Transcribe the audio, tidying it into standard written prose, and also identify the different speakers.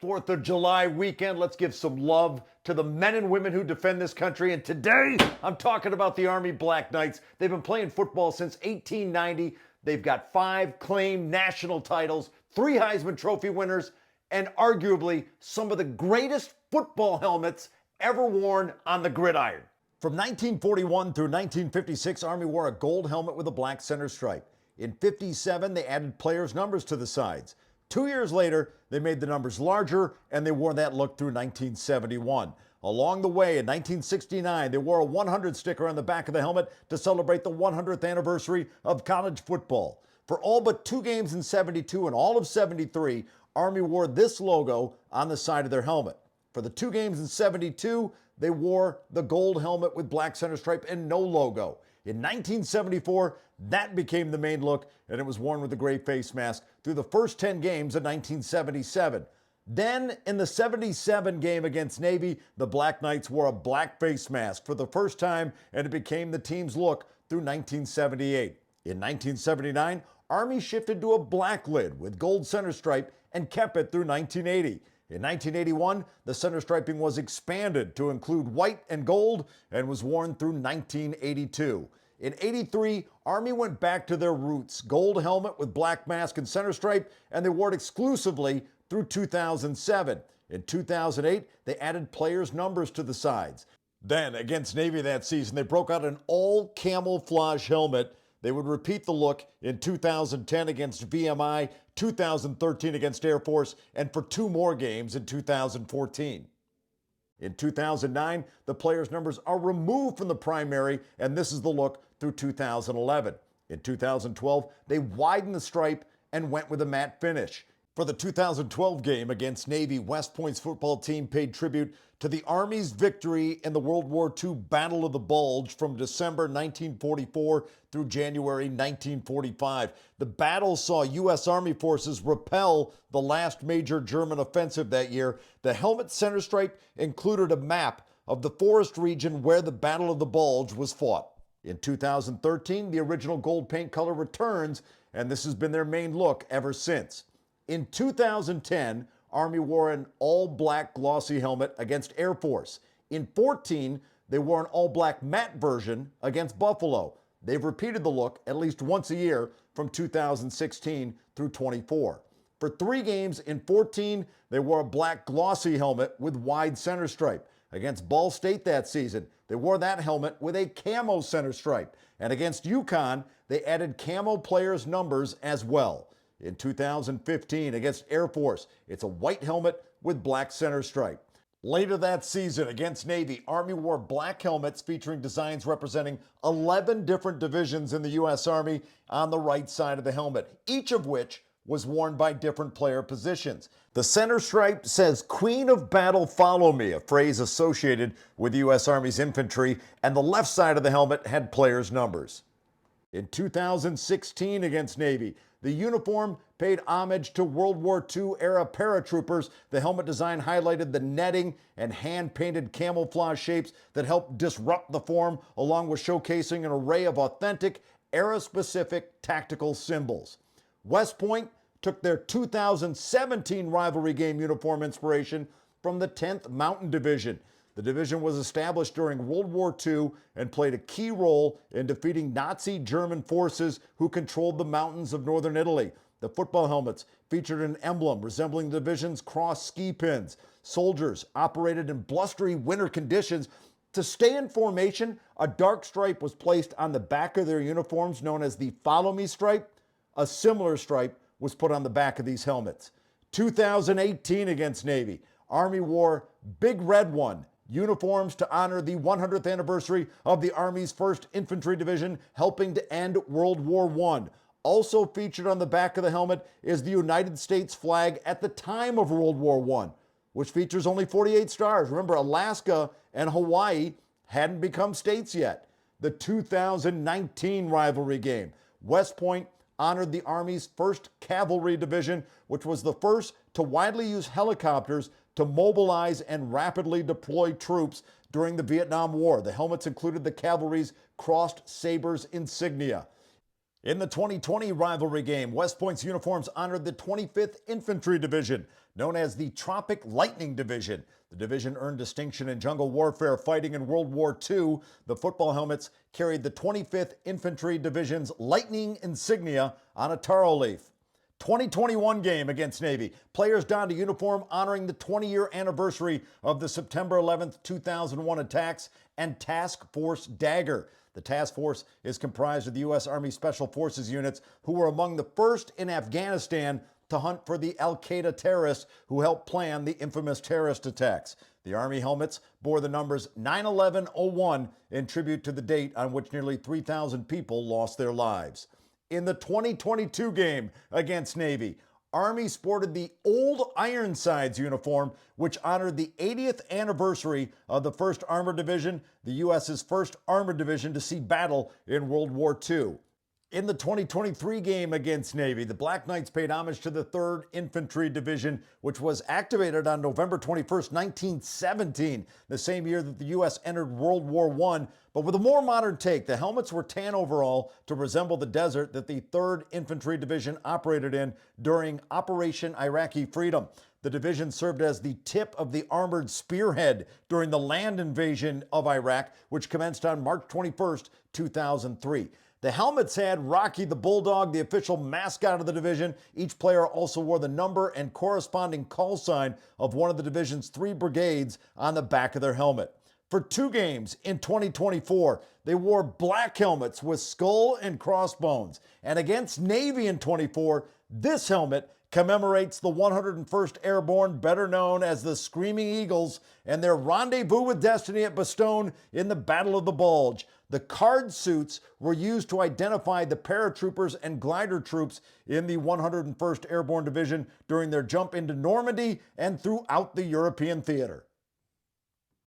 Speaker 1: 4th of July weekend. Let's give some love to the men and women who defend this country. And today, I'm talking about the Army Black Knights. They've been playing football since 1890. They've got 5 claimed national titles, 3 Heisman Trophy winners, and arguably some of the greatest football helmets ever worn on the gridiron. From 1941 through 1956, Army wore a gold helmet with a black center stripe. In 57, they added players' numbers to the sides. 2 years later, they made the numbers larger, and they wore that look through 1971. Along the way, in 1969, they wore a 100 sticker on the back of the helmet to celebrate the 100th anniversary of college football. For all but 2 games in 72 and all of 73, Army wore this logo on the side of their helmet. For the 2 games in 72, they wore the gold helmet with black center stripe and no logo. In 1974, that became the main look, and it was worn with a gray face mask through the first 10 games of 1977. Then, in the 77 game against Navy, the Black Knights wore a black face mask for the first time, and it became the team's look through 1978. In 1979, Army shifted to a black lid with gold center stripe and kept it through 1980. In 1981, the center striping was expanded to include white and gold and was worn through 1982. In 83, Army went back to their roots, gold helmet with black mask and center stripe, and they wore it exclusively through 2007. In 2008, they added players' numbers to the sides. Then, against Navy that season, they broke out an all-camouflage helmet. They would repeat the look in 2010 against VMI, 2013 against Air Force, and for 2 more games in 2014. In 2009, the players' numbers are removed from the primary, and this is the look through 2011. In 2012, they widened the stripe and went with a matte finish. For the 2012 game against Navy, West Point's football team paid tribute to the Army's victory in the World War II Battle of the Bulge from December 1944 through January 1945. The battle saw U.S. Army forces repel the last major German offensive that year. The helmet center stripe included a map of the forest region where the Battle of the Bulge was fought. In 2013, the original gold paint color returns, and this has been their main look ever since. In 2010, Army wore an all-black glossy helmet against Air Force. In 14, they wore an all-black matte version against Buffalo. They've repeated the look at least once a year from 2016 through 24. For 3 games in 14, they wore a black glossy helmet with wide center stripe. Against Ball State that season, they wore that helmet with a camo center stripe. And against UConn, they added camo players' numbers as well. In 2015 against Air Force, it's a white helmet with black center stripe. Later that season against Navy, Army wore black helmets featuring designs representing 11 different divisions in the U.S. Army on the right side of the helmet, each of which was worn by different player positions. The center stripe says, "Queen of Battle, follow me," a phrase associated with the U.S. Army's infantry, and the left side of the helmet had players' numbers. In 2016 against Navy, the uniform paid homage to World War II-era paratroopers. The helmet design highlighted the netting and hand-painted camouflage shapes that helped disrupt the form, along with showcasing an array of authentic, era-specific tactical symbols. West Point took their 2017 rivalry game uniform inspiration from the 10th Mountain Division. The division was established during World War II and played a key role in defeating Nazi German forces who controlled the mountains of northern Italy. The football helmets featured an emblem resembling the division's cross ski pins. Soldiers operated in blustery winter conditions. To stay in formation, a dark stripe was placed on the back of their uniforms known as the Follow Me stripe. A similar stripe was put on the back of these helmets. 2018 against Navy, Army wore Big Red One uniforms to honor the 100th anniversary of the Army's 1st Infantry Division helping to end World War I. Also featured on the back of the helmet is the United States flag at the time of World War I, which features only 48 stars. Remember, Alaska and Hawaii hadn't become states yet. The 2019 rivalry game, West Point honored the Army's 1st Cavalry Division, which was the first to widely use helicopters to mobilize and rapidly deploy troops during the Vietnam War. The helmets included the cavalry's crossed sabers insignia. In the 2020 rivalry game, West Point's uniforms honored the 25th Infantry Division. known as the Tropic Lightning Division. The division earned distinction in jungle warfare fighting in World War II. The football helmets carried the 25th Infantry Division's lightning insignia on a taro leaf. 2021 game against Navy. Players donned a uniform honoring the 20-year anniversary of the September 11th, 2001 attacks and Task Force Dagger. The task force is comprised of the U.S. Army Special Forces units who were among the first in Afghanistan to hunt for the al-Qaeda terrorists who helped plan the infamous terrorist attacks. The Army helmets bore the numbers 9/11/01 in tribute to the date on which nearly 3,000 people lost their lives. In the 2022 game against Navy, Army sported the old Ironsides uniform, which honored the 80th anniversary of the 1st Armored Division, the U.S.'s first armored division to see battle in World War II. In the 2023 game against Navy, the Black Knights paid homage to the 3rd Infantry Division, which was activated on November 21st, 1917, the same year that the U.S. entered World War I. But with a more modern take, the helmets were tan overall to resemble the desert that the 3rd Infantry Division operated in during Operation Iraqi Freedom. The division served as the tip of the armored spearhead during the land invasion of Iraq, which commenced on March 21st, 2003. The helmets had Rocky the Bulldog, the official mascot of the division. Each player also wore the number and corresponding call sign of one of the division's 3 brigades on the back of their helmet. For 2 games in 2024, they wore black helmets with skull and crossbones. And against Navy in 24, this helmet commemorates the 101st Airborne, better known as the Screaming Eagles, and their rendezvous with destiny at Bastogne in the Battle of the Bulge. The card suits were used to identify the paratroopers and glider troops in the 101st Airborne Division during their jump into Normandy and throughout the European theater.